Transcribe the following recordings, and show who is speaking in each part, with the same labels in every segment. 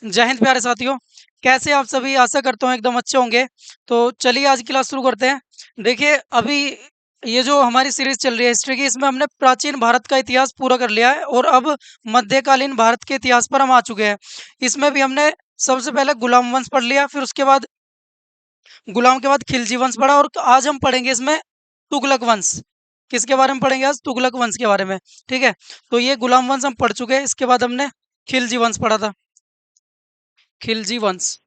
Speaker 1: जय हिंद प्यारे साथियों। कैसे आप सभी? आशा करता हूँ एकदम अच्छे होंगे। तो चलिए आज की क्लास शुरू करते हैं। देखिए अभी ये जो हमारी सीरीज चल रही है हिस्ट्री की, इसमें हमने प्राचीन भारत का इतिहास पूरा कर लिया है और अब मध्यकालीन भारत के इतिहास पर हम आ चुके हैं। इसमें भी हमने सबसे पहले गुलाम वंश पढ़ लिया, फिर उसके बाद गुलाम के बाद खिलजी वंश पढ़ा, और आज हम पढ़ेंगे इसमें तुगलक वंश। किसके बारे में पढ़ेंगे आज? तुगलक वंश के बारे में। ठीक है, तो ये गुलाम वंश हम पढ़ चुके हैं। इसके बाद हमने खिलजी वंश पढ़ा था, खिलजी वंश।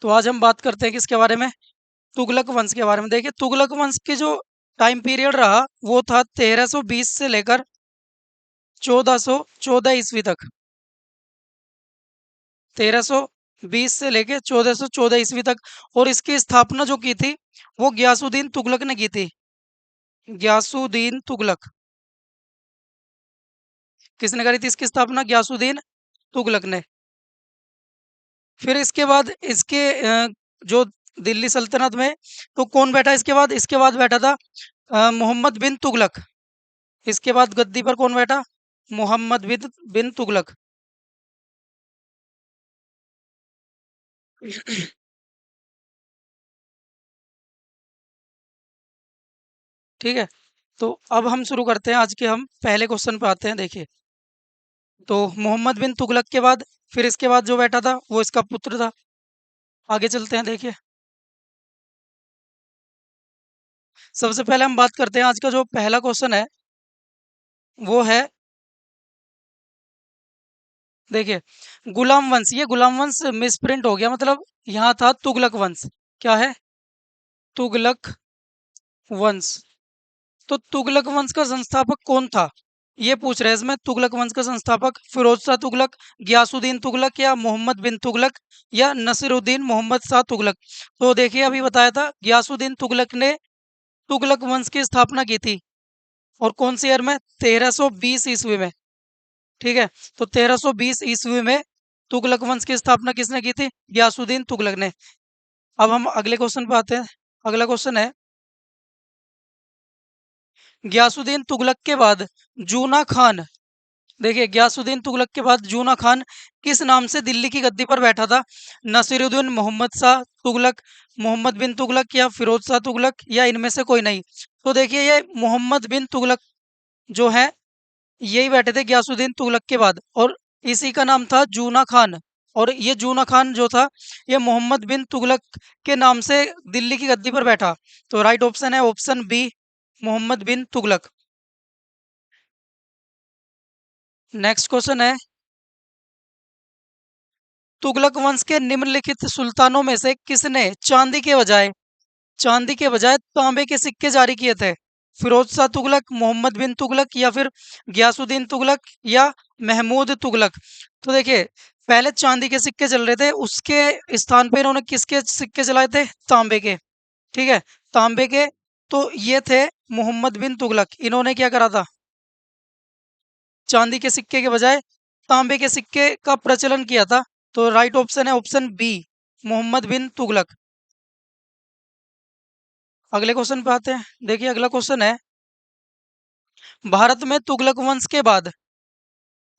Speaker 1: तो आज हम बात करते हैं किसके बारे में? तुगलक वंश के बारे में। देखिए तुगलक वंश की जो टाइम पीरियड रहा वो था 1320 से लेकर 1414 ईस्वी तक। 1320 से लेकर 1414 ईस्वी तक। और इसकी स्थापना जो की थी वो गयासुद्दीन तुगलक ने की थी। गयासुद्दीन तुगलक। किसने करी थी इसकी स्थापना? गयासुद्दीन तुगलक ने। फिर इसके बाद इसके जो दिल्ली सल्तनत में तो कौन बैठा इसके बाद? इसके बाद बैठा था मोहम्मद बिन तुगलक। इसके बाद गद्दी पर कौन बैठा? मोहम्मद बिन तुगलक। ठीक है, तो अब हम शुरू करते हैं। आज के हम पहले क्वेश्चन पे आते हैं। देखिए, तो मोहम्मद बिन तुगलक के बाद फिर इसके बाद जो बैठा था वो इसका पुत्र था। आगे चलते हैं। देखिए, सबसे पहले हम बात करते हैं। आज का जो पहला क्वेश्चन है वो है, देखिए, गुलाम वंश। ये गुलाम वंश मिसप्रिंट हो गया, मतलब यहाँ था तुगलक वंश। क्या है? तुगलक वंश। तो तुगलक वंश का संस्थापक कौन था, ये पूछ रहे हैं इसमें। तुगलक वंश का संस्थापक फिरोज शाह तुगलक, गयासुद्दीन तुगलक, या मोहम्मद बिन तुगलक, या नसीरुद्दीन मोहम्मद शाह तुगलक। तो देखिए अभी बताया था गयासुद्दीन तुगलक ने तुगलक वंश की स्थापना की थी। और कौन सी ईयर में? 1320 ईस्वी में। ठीक है, तो 1320 ईस्वी में तुगलक वंश की स्थापना किसने की थी? गयासुद्दीन तुगलक ने। अब हम अगले क्वेश्चन पे आते हैं। अगला क्वेश्चन है, गयासुद्दीन तुगलक के बाद जूना खान। देखिए, गयासुद्दीन तुगलक के बाद जूना खान किस नाम से दिल्ली की गद्दी पर बैठा था? नसीरुद्दीन मोहम्मद शाह तुगलक, मोहम्मद बिन तुगलक, या फिरोज शाह तुगलक, या इनमें से कोई नहीं। तो देखिए ये मोहम्मद बिन तुगलक जो है यही बैठे थे गयासुद्दीन तुगलक के बाद, और इसी का नाम था जूना खान। और ये जूना खान जो था ये मोहम्मद बिन तुगलक के नाम से दिल्ली की गद्दी पर बैठा। तो राइट ऑप्शन है ऑप्शन बी, मोहम्मद बिन तुगलक। नेक्स्ट क्वेश्चन है, तुगलक वंश के निम्नलिखित सुल्तानों में से किसने चांदी के बजाय तांबे के सिक्के जारी किए थे? फिरोज शाह तुगलक, मोहम्मद बिन तुगलक, या फिर गयासुद्दीन तुगलक, या महमूद तुगलक। तो देखिए पहले चांदी के सिक्के चल रहे थे, उसके स्थान पे इन्होंने किसके सिक्के चलाए थे? तांबे के। ठीक है, तांबे के। तो ये थे मोहम्मद बिन तुगलक। इन्होंने क्या करा था? चांदी के सिक्के के बजाय तांबे के सिक्के का प्रचलन किया था। तो राइट ऑप्शन है ऑप्शन बी, मोहम्मद बिन तुगलक। अगले क्वेश्चन पे आते हैं। देखिए अगला क्वेश्चन है, भारत में तुगलक वंश के बाद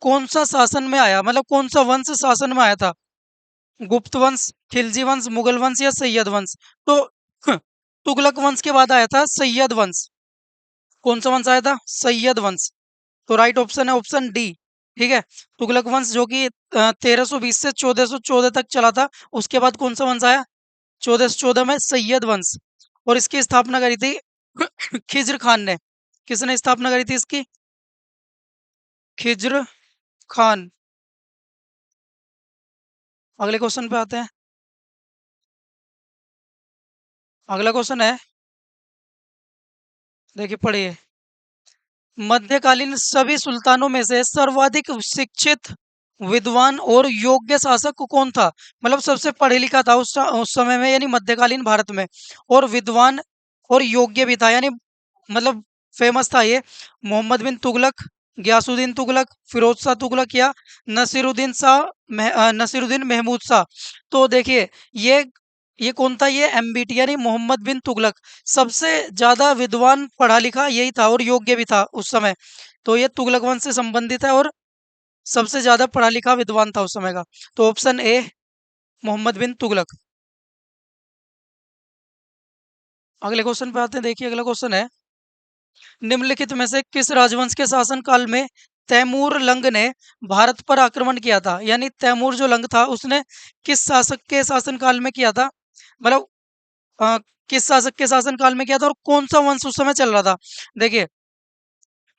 Speaker 1: कौन सा शासन में आया, मतलब कौन सा वंश शासन में आया था? गुप्त वंश, खिलजी वंश, मुगल वंश, या सैयद वंश। तो तुगलक वंश के बाद आया था सैयद वंश। कौन सा वंश आया था? सैयद वंश। तो राइट ऑप्शन है ऑप्शन डी। ठीक है, तुगलक वंश जो कि 1320 से 1414 तक चला था। उसके बाद कौन सा वंश आया? 1414 में सैयद वंश। और इसकी स्थापना करी थी खिज्र खान ने। किसने स्थापना करी थी इसकी? खिज्र खान। अगले क्वेश्चन पे आते हैं। अगला क्वेश्चन है, देखिए पढ़िए, मध्यकालीन सभी सुल्तानों में से सर्वाधिक शिक्षित, विद्वान और योग्य शासक कौन था? मतलब सबसे पढ़े लिखा था उस समय में, यानी मध्यकालीन भारत में, और विद्वान और योग्य भी था, यानी मतलब फेमस था ये। मोहम्मद बिन तुगलक, गयासुद्दीन तुगलक, फिरोज शाह तुगलक, या नसीरुद्दीन महमूद शाह। तो देखिए ये ये कौन था? ये एमबीटी यानी मोहम्मद बिन तुगलक। सबसे ज्यादा विद्वान पढ़ा लिखा यही था और योग्य भी था उस समय। तो ये तुगलक वंश से संबंधित है। और सबसे ज्यादा पढ़ा लिखा विद्वान था उस समय का? तो ऑप्शन ए मोहम्मद बिन तुगलक। अगले क्वेश्चन पे आते हैं, देखिए अगला क्वेश्चन है, निम्नलिखित में से किस राजवंश के शासन काल में तैमूर लंग ने भारत पर आक्रमण किया था? यानी तैमूर जो लंग था उसने किस शासक के शासन काल में किया था? मतलब अ, किस शासक के शासन काल में किया था और कौन सा वंश उस समय चल रहा था? देखिए,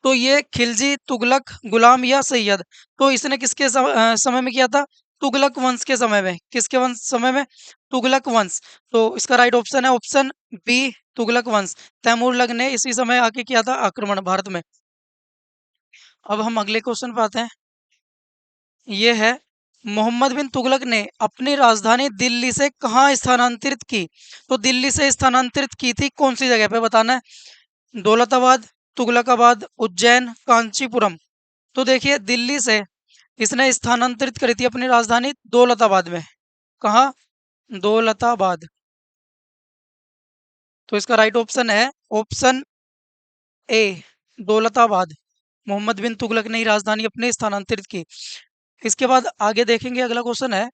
Speaker 1: तो ये खिलजी, तुगलक, गुलाम या सैयद। तो इसने किसके समय में किया था? तुगलक वंश के समय में। किसके वंश समय में? तुगलक वंश। तो इसका राइट ऑप्शन है ऑप्शन बी, तुगलक वंश। तैमूर लंग ने इसी समय आके किया था आक्रमण भारत में। अब हम अगले क्वेश्चन पे आते हैं। ये है, मोहम्मद बिन तुगलक ने अपनी राजधानी दिल्ली से कहाँ स्थानांतरित की? तो दिल्ली से स्थानांतरित की थी कौन सी जगह पे, बताना है। दौलताबाद, तुगलकाबाद, उज्जैन, कांचीपुरम। तो देखिए, दिल्ली से इसने स्थानांतरित करी थी अपनी राजधानी दौलताबाद में। कहाँ? दौलताबाद। तो इसका राइट ऑप्शन है ऑप्शन ए, दौलताबाद। मोहम्मद बिन तुगलक ने ही राजधानी अपनी स्थानांतरित की। इसके बाद आगे देखेंगे, अगला क्वेश्चन है,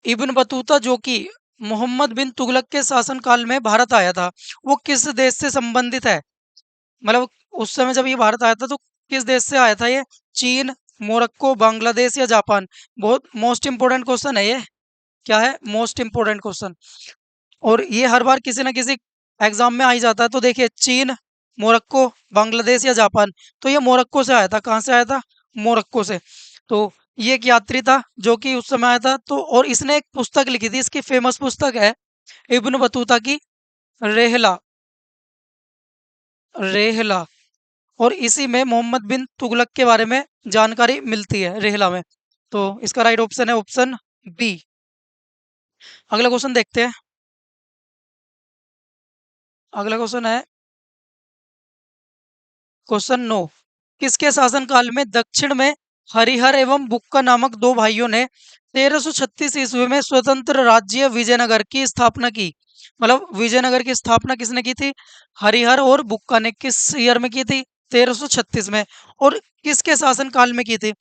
Speaker 1: इब्न बतूता जो कि मोहम्मद बिन तुगलक के शासनकाल में भारत आया था, वो किस देश से संबंधित है? मतलब उस समय जब ये भारत आया था तो किस देश से आया था ये? चीन, मोरक्को, बांग्लादेश या जापान? बहुत मोस्ट इंपोर्टेंट क्वेश्चन है ये। क्या है? Most important question. और ये हर बार किसी ना किसी एग्जाम में आ ही जाता है। तो देखिए, चीन, मोरक्को, बांग्लादेश या जापान। तो ये मोरक्को से आया था। कहाँ से आया था? मोरक्को से। तो ये एक यात्री था जो कि उस समय आया था। तो और इसने एक पुस्तक लिखी थी, इसकी फेमस पुस्तक है इब्न बतूता की रेहला। रेहला। और इसी में मोहम्मद बिन तुगलक के बारे में जानकारी मिलती है, रेहला में। तो इसका राइट ऑप्शन है ऑप्शन बी। अगला क्वेश्चन देखते हैं। अगला क्वेश्चन है क्वेश्चन 9, किसके शासनकाल में दक्षिण में हरिहर एवं बुक्का नामक दो भाइयों ने 1336 ईस्वी में स्वतंत्र राज्य विजयनगर की स्थापना की? मतलब विजयनगर की स्थापना किसने की थी? हरिहर और बुक्का ने। किस ईयर में की थी? 1336 में। और किसके शासनकाल में की थी?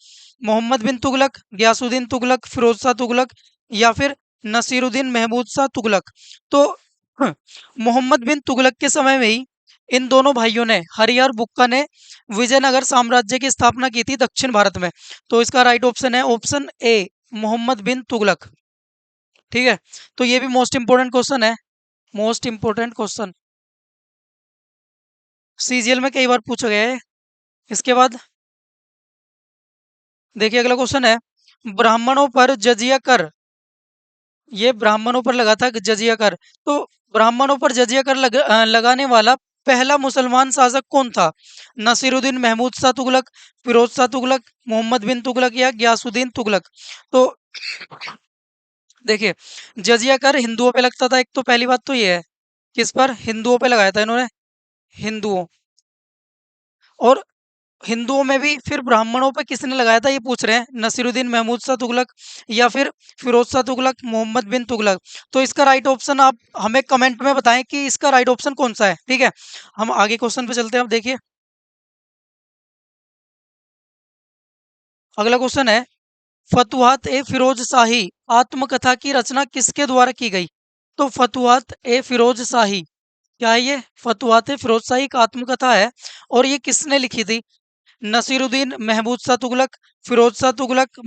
Speaker 1: मोहम्मद बिन तुगलक, गयासुद्दीन तुगलक, फिरोज शाह तुगलक या फिर नसीरुद्दीन महमूद शाह तुगलक? तो मोहम्मद बिन तुगलक के समय में ही इन दोनों भाइयों ने, हरिहर बुक्का ने, विजयनगर साम्राज्य की स्थापना की थी दक्षिण भारत में। तो इसका राइट ऑप्शन है ऑप्शन ए, मोहम्मद बिन तुगलक। ठीक है। तो ये भी मोस्ट इंपोर्टेंट क्वेश्चन है। मोस्ट इंपोर्टेंट क्वेश्चन सीजीएल में कई बार पूछा गया है। इसके बाद देखिए अगला क्वेश्चन है, ब्राह्मणों पर जजिया कर, ये ब्राह्मणों पर लगा था जजिया कर। तो ब्राह्मणों पर जजिया कर लगाने वाला पहला मुसलमान शासक कौन था? नसीरुद्दीन महमूद शाह तुगलक, फिरोज शाह तुगलक, मोहम्मद बिन तुगलक या गयासुद्दीन तुगलक? तो देखिए, जजिया कर हिंदुओं पे लगता था। एक तो पहली बात तो ये है, किस पर? हिंदुओं पे लगाया था इन्होंने, हिंदुओं। और हिंदुओं में भी फिर ब्राह्मणों पे किसने लगाया था, ये पूछ रहे हैं। नसीरुद्दीन महमूद शाह तुगलक या फिर फिरोज शाह तुगलक, मोहम्मद बिन तुगलक? तो इसका राइट ऑप्शन आप हमें कमेंट में बताएं कि इसका राइट ऑप्शन कौन सा है। ठीक है। हम आगे क्वेश्चन पे चलते हैं। अब देखिए अगला क्वेश्चन है, फतुहात ए फिरोज शाही आत्मकथा की रचना किसके द्वारा की गई? तो फतुहात ए फिरोज शाही, क्या है ये? फतुहात ए फिरोज शाही एक आत्मकथा है। और ये किसने लिखी थी? नसीरुद्दीन महमूद शाह तुगलक, फिरोज शाह तुगलक,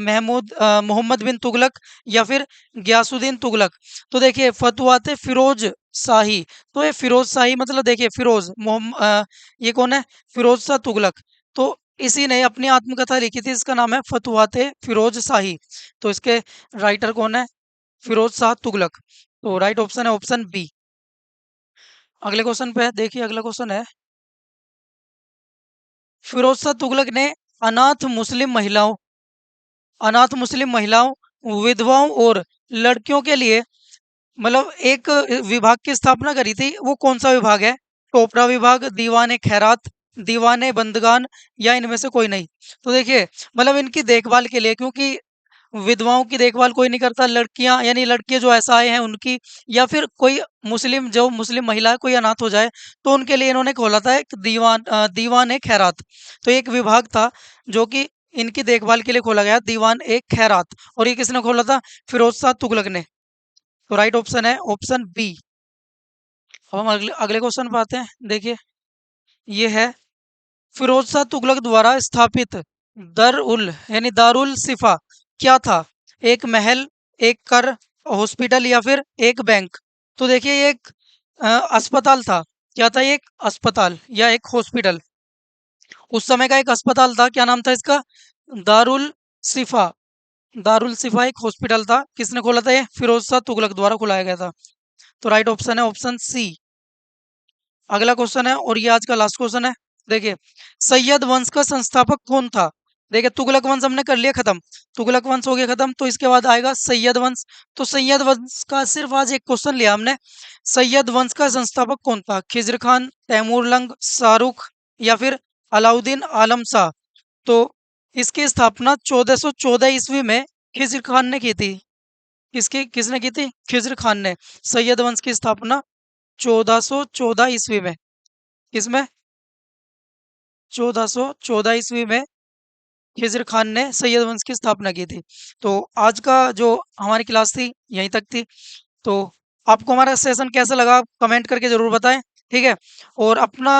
Speaker 1: मोहम्मद बिन तुगलक या फिर गयासुद्दीन तुगलक? तो देखिए, फतुहात फिरोज शाही। तो ये फिरोज शाही मतलब देखिए, फिरोज ये कौन है? फिरोज शाह तुगलक। तो इसी ने अपनी आत्मकथा लिखी थी, इसका नाम है फतुहात फिरोज शाही। तो इसके राइटर कौन है? फिरोज शाह तुगलक। तो राइट ऑप्शन है ऑप्शन बी। अगले क्वेश्चन पे देखिए, अगला क्वेश्चन है, फिरोज शाह तुगलक ने अनाथ मुस्लिम महिलाओं विधवाओं और लड़कियों के लिए मतलब एक विभाग की स्थापना करी थी। वो कौन सा विभाग है? टोपरा विभाग, दीवाने खैरात, दीवाने बंदगान या इनमें से कोई नहीं? तो देखिए, मतलब इनकी देखभाल के लिए, क्योंकि विधवाओं की देखभाल कोई नहीं करता, लड़कियां यानी लड़के जो असहाय हैं उनकी, या फिर कोई मुस्लिम महिला है, कोई अनाथ हो जाए तो उनके लिए इन्होंने खोला था एक दीवान ए खैरात। तो एक विभाग था जो कि इनकी देखभाल के लिए खोला गया, दीवान ए खैरात। और ये किसने खोला था? फिरोज शाह तुगलक ने। तो राइट ऑप्शन है ऑप्शन बी। अब हम अगले अगले क्वेश्चन पे आते हैं। देखिए, ये है फिरोज शाह तुगलक द्वारा स्थापित दारुल सिफा क्या था? एक महल, एक कर, हॉस्पिटल, या फिर एक बैंक? तो देखिए, ये एक अस्पताल था। क्या था ये? एक अस्पताल या एक हॉस्पिटल। उस समय का एक अस्पताल था, क्या नाम था इसका? दारुल सिफा। दारुल सिफा एक हॉस्पिटल था, किसने खोला था? ये फिरोज शाह तुगलक द्वारा खुलाया गया था। तो राइट ऑप्शन है ऑप्शन सी। अगला क्वेश्चन है और ये आज का लास्ट क्वेश्चन है। देखिए, सैयद वंश का संस्थापक कौन था? देखिए, तुगलक वंश हमने कर लिया खत्म। तुगलक वंश हो गया खत्म, तो इसके बाद आएगा सैयद वंश। तो सैयद वंश का सिर्फ आज एक क्वेश्चन लिया हमने। सैयद वंश का संस्थापक कौन था? खिज्र खान, तैमूरलंग, शाहरुख, या फिर अलाउद्दीन आलम शाह? तो इसकी स्थापना 1414 ईस्वी में खिज्र खान ने की थी। किसने की थी? खिज्र खान ने। सैयद वंश की स्थापना 1414 ईस्वी में। किसमें? 1414 ईस्वी में खिज़्र खान ने सैयद वंश की स्थापना की थी। तो आज का जो हमारी क्लास थी यहीं तक थी। तो आपको हमारा सेशन कैसा लगा आप कमेंट करके ज़रूर बताएं। ठीक है, और अपना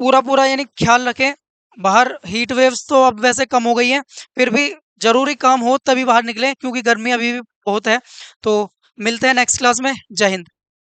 Speaker 1: पूरा पूरा यानी ख्याल रखें। बाहर हीट वेव्स तो अब वैसे कम हो गई हैं, फिर भी जरूरी काम हो तभी बाहर निकलें, क्योंकि गर्मी अभी भी बहुत है। तो मिलते हैं नेक्स्ट क्लास में। जय हिंद।